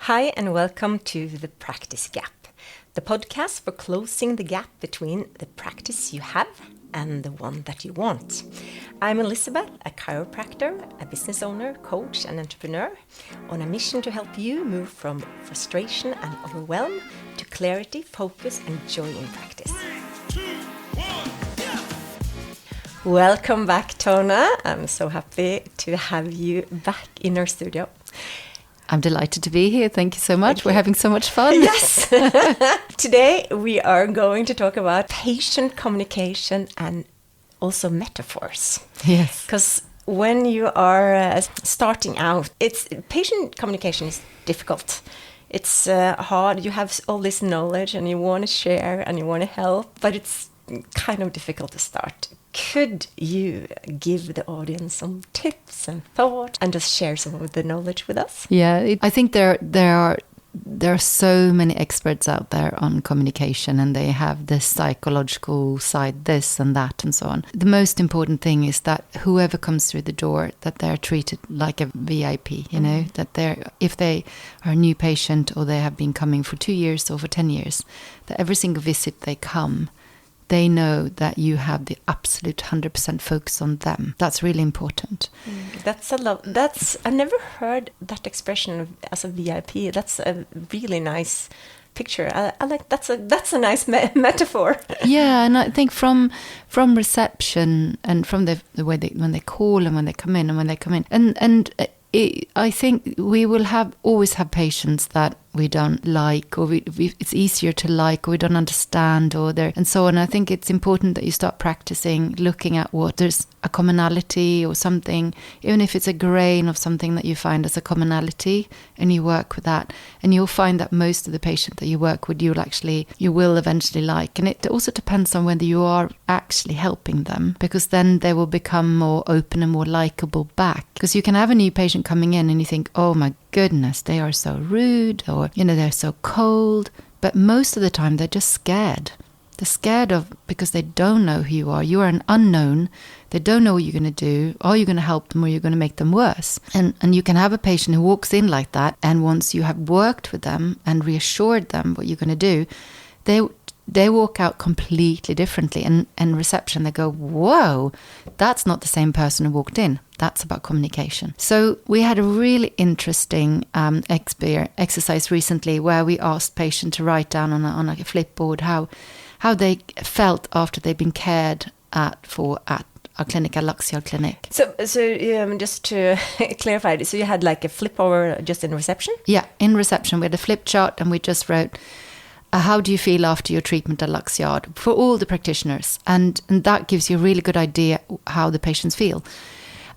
Hi and welcome to The Practice Gap, the podcast for closing the gap between the practice you have and the one that you want. I'm Elisabeth, a chiropractor, a business owner, coach and entrepreneur on a mission to help you move from frustration and overwhelm to clarity, focus and joy in practice. 3, 2, 1, yeah. Welcome back, Tone. I'm so happy to have you back in our studio. I'm delighted to be here. Thank you so much. We're having so much fun. Yes. Today we are going to talk about patient communication and also metaphors. Yes. Because when you are starting out, patient communication is difficult. It's hard. You have all this knowledge and you want to share and you want to help, but it's kind of difficult to start. Could you give the audience some tips and thoughts and just share some of the knowledge with us? Yeah, I think there are so many experts out there on communication, and they have this psychological side, this and that and so on. The most important thing is that whoever comes through the door, that they're treated like a VIP, you know, that if they are a new patient or they have been coming for 2 years or for 10 years, that every single visit they come, they know that you have the absolute 100% focus on them. That's really important. That's a lot. I never heard that expression as a VIP. That's a really nice picture. I like that's a nice metaphor. Yeah, and I think from reception and from the way when they call and when they come in and when they come in and I think we will always have patients that we don't like, or it's easier to like, or we don't understand, and so on. I think it's important that you start practicing looking at what there's a commonality or something, even if it's a grain of something that you find as a commonality, and you work with that, and you'll find that most of the patients that you work with, you will eventually like. And it also depends on whether you are actually helping them, because then they will become more open and more likable back. Because you can have a new patient coming in and you think, oh my goodness, they are so rude, or they're so cold, but most of the time they're just scared. They're scared because they don't know who you are. You are an unknown. They don't know what you're going to do. Are you going to help them, or you're going to make them worse? And you can have a patient who walks in like that, and once you have worked with them and reassured them what you're going to do, they walk out completely differently. And reception, they go, whoa, that's not the same person who walked in. That's about communication. So we had a really interesting exercise recently where we asked patients to write down on a flipboard how they felt after they've been cared at our clinic, at Luxyard Clinic. So just to clarify, so you had like a flip over just in reception? Yeah, in reception we had a flip chart, and we just wrote, how do you feel after your treatment at Luxyard, for all the practitioners, and that gives you a really good idea how the patients feel.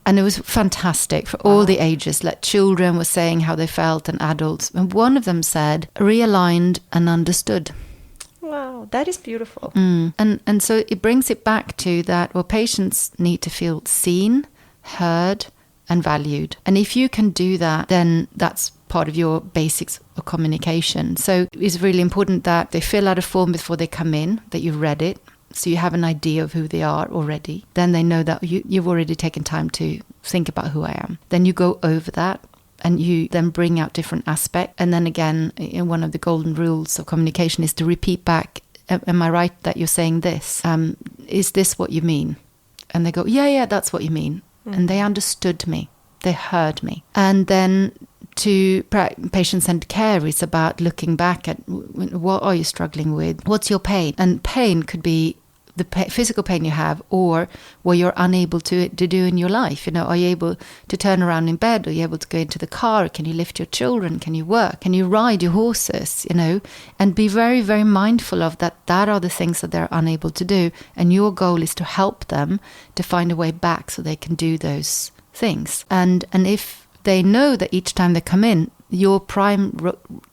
And it was fantastic for all the ages. Like children were saying how they felt, and adults. And one of them said, realigned and understood. Wow, that is beautiful. And so it brings it back to that, well, patients need to feel seen, heard, and valued. And if you can do that, then that's part of your basics of communication. So it's really important that they fill out a form before they come in, that you've read it, so you have an idea of who they are already. Then they know that you've already taken time to think about who I am. Then you go over that, and you then bring out different aspects. And then again, one of the golden rules of communication is to repeat back, am I right that you're saying this? Is this what you mean? And they go, yeah, that's what you mean. And they understood me. They heard me. And then to patient-centered care is about looking back at what are you struggling with? What's your pain? And pain could be the physical pain you have, or what you're unable to do in your life. Are you able to turn around in bed? Are you able to go into the car? Can you lift your children? Can you work? Can you ride your horses? And be very, very mindful of that. That are the things that they're unable to do. And your goal is to help them to find a way back so they can do those things. And if they know that each time they come in, your prime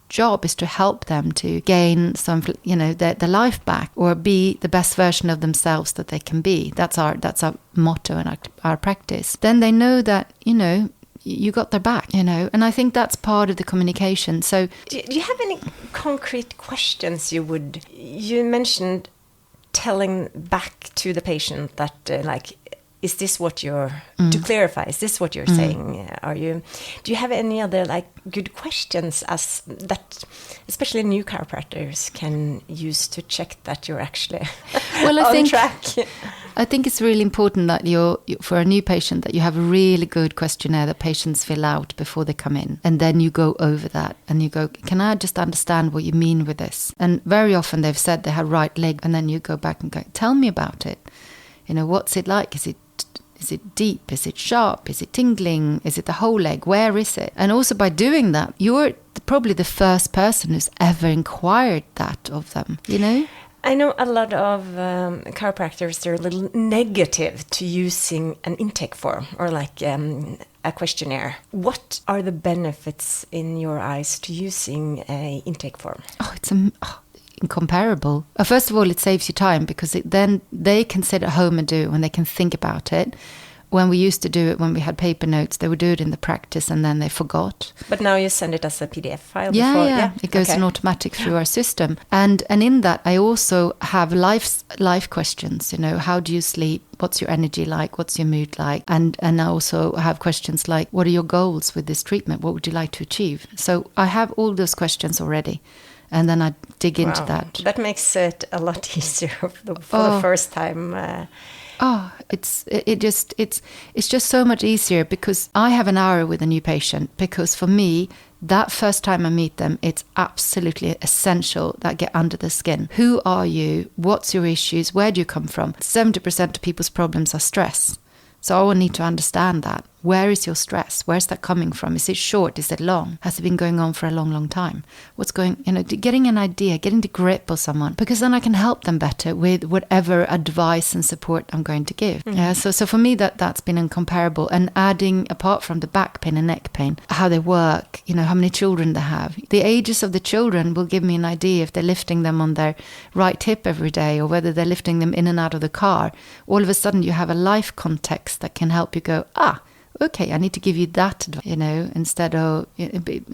job is to help them to gain some, their life back, or be the best version of themselves that they can be. That's our motto and our practice. Then they know that, you got their back, and I think that's part of the communication. So do you have any concrete questions you mentioned telling back to the patient that is this what you're, to clarify, is this what you're saying? Do you have any other like good questions as that, especially new chiropractors can use to check that you're actually on track? I think it's really important that for a new patient, that you have a really good questionnaire that patients fill out before they come in. And then you go over that and you go, can I just understand what you mean with this? And very often they've said they have right leg, and then you go back and go, tell me about it. What's it like? Is it deep? Is it sharp? Is it tingling? Is it the whole leg? Where is it? And also by doing that, you're probably the first person who's ever inquired that of them, I know a lot of chiropractors, they're a little negative to using an intake form or like a questionnaire. What are the benefits in your eyes to using an intake form? It's incomparable. First of all, it saves you time, because then they can sit at home and do it when they can think about it. When we used to do it, when we had paper notes, they would do it in the practice and then they forgot. But now you send it as a PDF file? Yeah. It goes in automatic through our system. And in that, I also have life questions. How do you sleep? What's your energy like? What's your mood like? And I also have questions like, what are your goals with this treatment? What would you like to achieve? So I have all those questions already. And then I dig into that. That makes it a lot easier for the first time. It's just so much easier, because I have an hour with a new patient, because for me, that first time I meet them, it's absolutely essential that I get under the skin. Who are you? What's your issues? Where do you come from? 70% of people's problems are stress. So I will need to understand that. Where is your stress? Where's that coming from? Is it short? Is it long? Has it been going on for a long, long time? What's going, getting an idea, getting the grip of someone, because then I can help them better with whatever advice and support I'm going to give. Mm-hmm. Yeah. So for me, that's been incomparable. And adding, apart from the back pain and neck pain, how they work, how many children they have. The ages of the children will give me an idea if they're lifting them on their right hip every day, or whether they're lifting them in and out of the car. All of a sudden you have a life context that can help you go, okay, I need to give you that, instead of,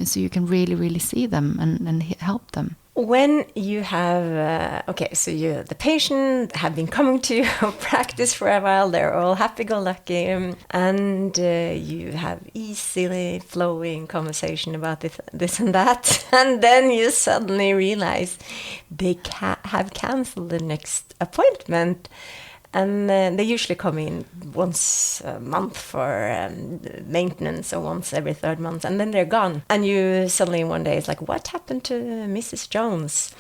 so you can really, really see them and help them. When you have, the patient have been coming to your practice for a while, they're all happy-go-lucky, and you have easily flowing conversation about this and that, and then you suddenly realize they have cancelled the next appointment. And they usually come in once a month for maintenance, or once every third month, and then they're gone. And you suddenly one day, it's like, what happened to Mrs. Jones?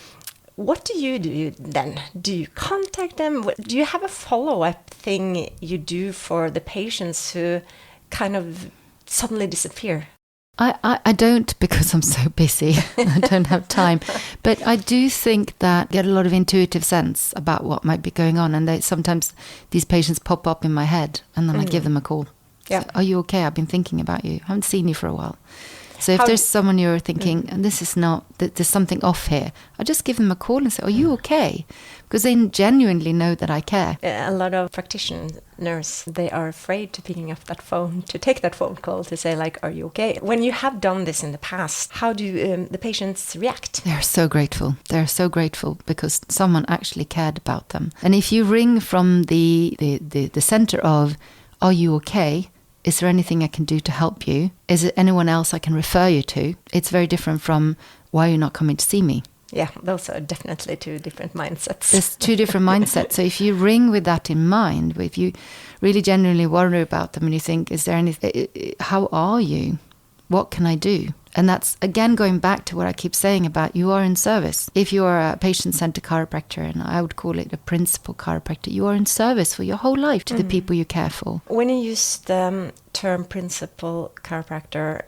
What do you do then? Do you contact them? Do you have a follow-up thing you do for the patients who kind of suddenly disappear? I don't, because I'm so busy. I don't have time. But I do think that I get a lot of intuitive sense about what might be going on. And sometimes these patients pop up in my head, and then I give them a call. Yeah. So, are you okay? I've been thinking about you. I haven't seen you for a while. So if there's someone you're thinking, and this is not, there's something off here, I just give them a call and say, are you okay? Because they genuinely know that I care. A lot of practitioners, they are afraid to picking up that phone, to take that phone call to say, like, are you okay? When you have done this in the past, how do the patients react? They're so grateful. They're so grateful because someone actually cared about them. And if you ring from the center of, are you okay? Is there anything I can do to help you? Is there anyone else I can refer you to? It's very different from, why are you not coming to see me? Yeah, those are definitely two different mindsets. There's two different mindsets. So if you ring with that in mind, if you really genuinely worry about them and you think, is there anything, how are you? What can I do? And that's, again, going back to what I keep saying about you are in service. If you are a patient-centered chiropractor, and I would call it a principal chiropractor, you are in service for your whole life to the people you care for. When you use the term principal chiropractor,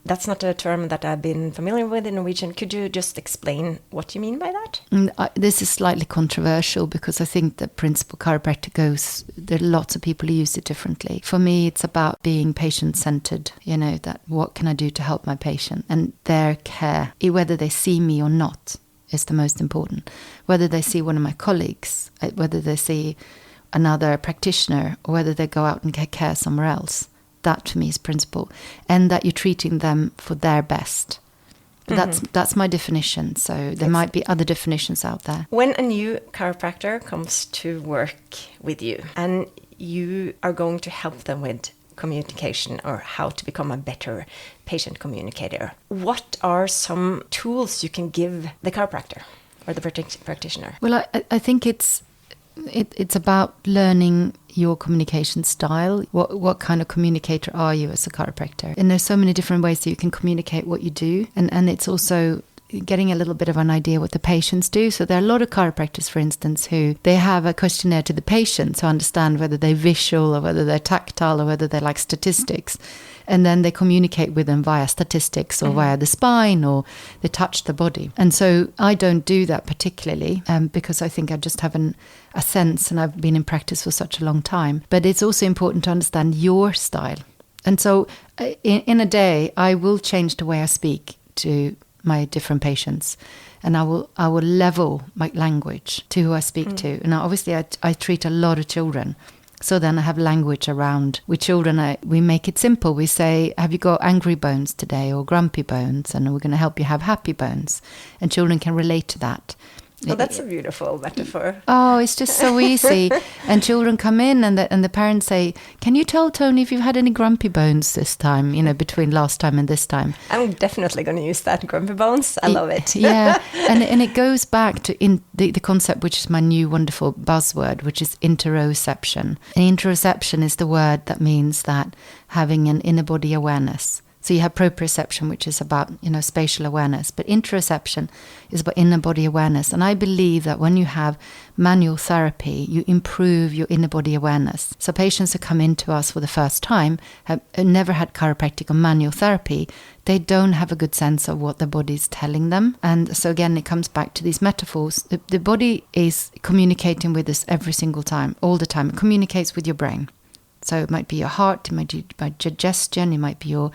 that's not a term that I've been familiar with in Norwegian. Could you just explain what you mean by that? This is slightly controversial because I think that principal chiropractor there are lots of people who use it differently. For me, it's about being patient-centered, that what can I do to help my patient? And their care, whether they see me or not, is the most important. Whether they see one of my colleagues, whether they see another practitioner, or whether they go out and get care somewhere else. That to me is principle, and that you're treating them for their best. But that's my definition. So there might be other definitions out there. When a new chiropractor comes to work with you and you are going to help them with communication or how to become a better patient communicator, what are some tools you can give the chiropractor or the practitioner? Well, I think it's about learning your communication style. What kind of communicator are you as a chiropractor? And there's so many different ways that you can communicate what you do. And it's also getting a little bit of an idea what the patients do. So there are a lot of chiropractors, for instance, who they have a questionnaire to the patient to understand whether they're visual or whether they're tactile or whether they like statistics. And then they communicate with them via statistics or via the spine, or they touch the body. And so I don't do that particularly because I think I just have a sense, and I've been in practice for such a long time. But it's also important to understand your style. And so in a day, I will change the way I speak to my different patients, and I will level my language to who I speak to. And obviously I treat a lot of children. So then I have language around with children. We make it simple. We say, have you got angry bones today or grumpy bones? And we're going to help you have happy bones. And children can relate to that. Oh, that's a beautiful metaphor. Oh, it's just so easy. And children come in and the parents say, can you tell Tony if you've had any grumpy bones this time, between last time and this time? I'm definitely going to use that, grumpy bones. I love it. Yeah. And it goes back to the concept, which is my new wonderful buzzword, which is interoception. And interoception is the word that means that having an inner body awareness. So you have proprioception, which is about, spatial awareness. But interoception is about inner body awareness. And I believe that when you have manual therapy, you improve your inner body awareness. So patients who come into us for the first time have never had chiropractic or manual therapy. They don't have a good sense of what the body is telling them. And so again, it comes back to these metaphors. The body is communicating with us every single time, all the time. It communicates with your brain. So it might be your heart, it might be your digestion, it might be your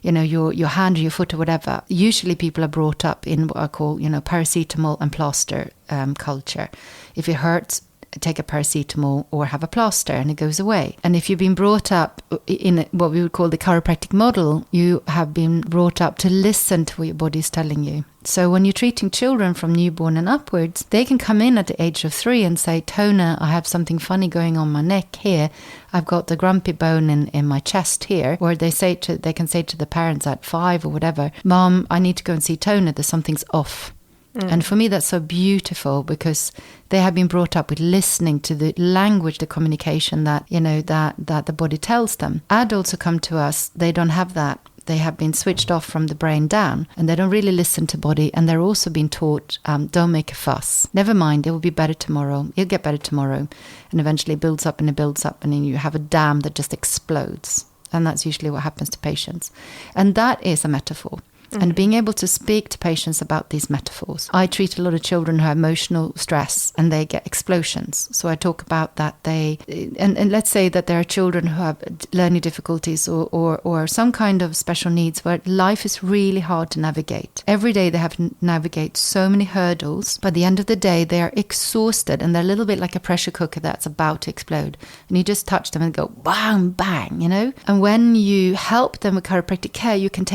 hand or your foot or whatever. Usually people are brought up in what I call, paracetamol and plaster culture. If it hurts, take a paracetamol or have a plaster and it goes away. And if you've been brought up in what we would call the chiropractic model, you have been brought up to listen to what your body is telling you. So when you're treating children from newborn and upwards, they can come in at the age of 3 and say, Tona, I have something funny going on my neck here. I've got the grumpy bone in my chest here. Or they can say to the parents at 5 or whatever, Mom, I need to go and see Tona, there's something's off. And for me, that's so beautiful because they have been brought up with listening to the language, the communication that the body tells them. Adults who come to us, they don't have that. They have been switched off from the brain down and they don't really listen to body. And they're also being taught, don't make a fuss. Never mind, it will be better tomorrow. It'll get better tomorrow. And eventually it builds up and then you have a dam that just explodes. And that's usually what happens to patients. And that is a metaphor. And being able to speak to patients about these metaphors. I treat a lot of children who have emotional stress and they get explosions. So I talk about that and let's say that there are children who have learning difficulties or some kind of special needs where life is really hard to navigate. Every day they have to navigate so many hurdles. By the end of the day, they are exhausted and they're a little bit like a pressure cooker that's about to explode. And you just touch them and go bang, bang, And when you help them with chiropractic care, you can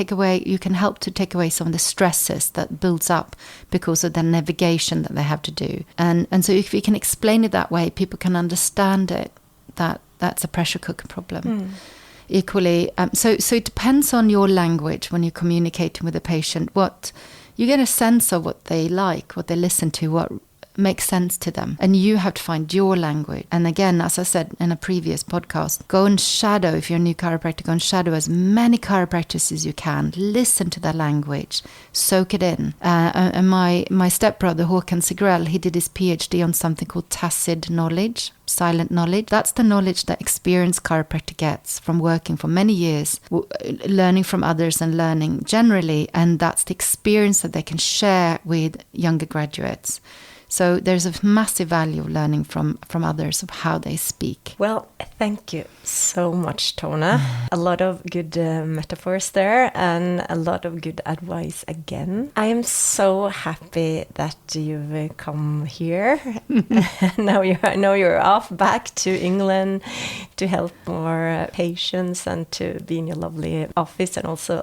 help to take away some of the stresses that builds up because of the navigation that they have to do. And so if we can explain it that way, people can understand it, that's a pressure cooker problem. Equally, so it depends on your language when you're communicating with a patient. What you get a sense of what they like, what they listen to, what makes sense to them. And you have to find your language. And again, as I said in a previous podcast, go and shadow, if you're a new chiropractor, go and shadow as many chiropractors as you can. Listen to their language. Soak it in. And my stepbrother, Håkan Sigrell, he did his PhD on something called tacit knowledge. Silent knowledge. That's the knowledge that experienced chiropractor gets from working for many years, learning from others and learning generally. And that's the experience that they can share with younger graduates. So there's a massive value of learning from others of how they speak. Well, thank you so much, Tone. A lot of good metaphors there and a lot of good advice again. I am so happy that you've come here. Now you're off back to England to help more patients and to be in your lovely office and also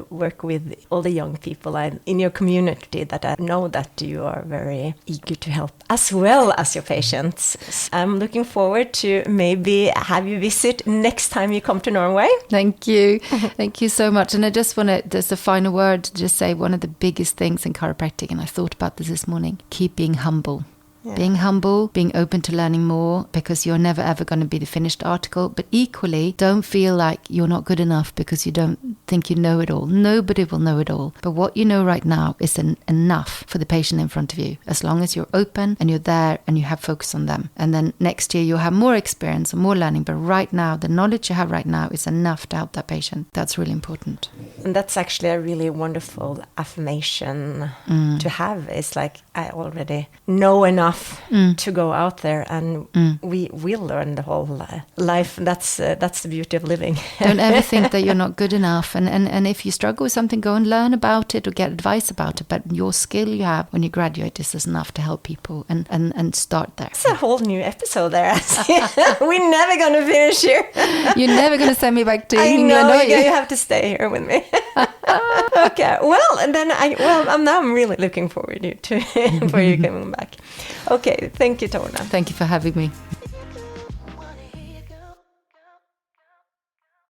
work with all the young people in your community that I know that you are very eager to help as well as your patients. I'm looking forward to maybe have you visit next time you come to Norway. Thank you. Thank you so much. And I just want to, just a final word, to just say one of the biggest things in chiropractic, and I thought about this morning, keep being humble. Yeah. Being humble, being open to learning more, because you're never ever going to be the finished article. But equally, don't feel like you're not good enough because you don't think you know it all. Nobody will know it all. But what you know right now is enough for the patient in front of you, as long as you're open and you're there and you have focus on them. And then next year you'll have more experience and more learning. But right now, the knowledge you have right now is enough to help that patient. That's really important. And that's actually a really wonderful affirmation to have. It's like, I already know enough to go out there, and we will learn the whole life. That's the beauty of living. Don't ever think that you're not good enough, and if you struggle with something, go and learn about it or get advice about it. But your skill you have when you graduate is enough to help people, and start there. It's a whole new episode there. We're never going to finish here. You're never going to send me back to England, know, are you? You have to stay here with me. Okay, well, and then I'm really looking forward to for you coming back. Okay, thank you, Tone. Thank you for having me.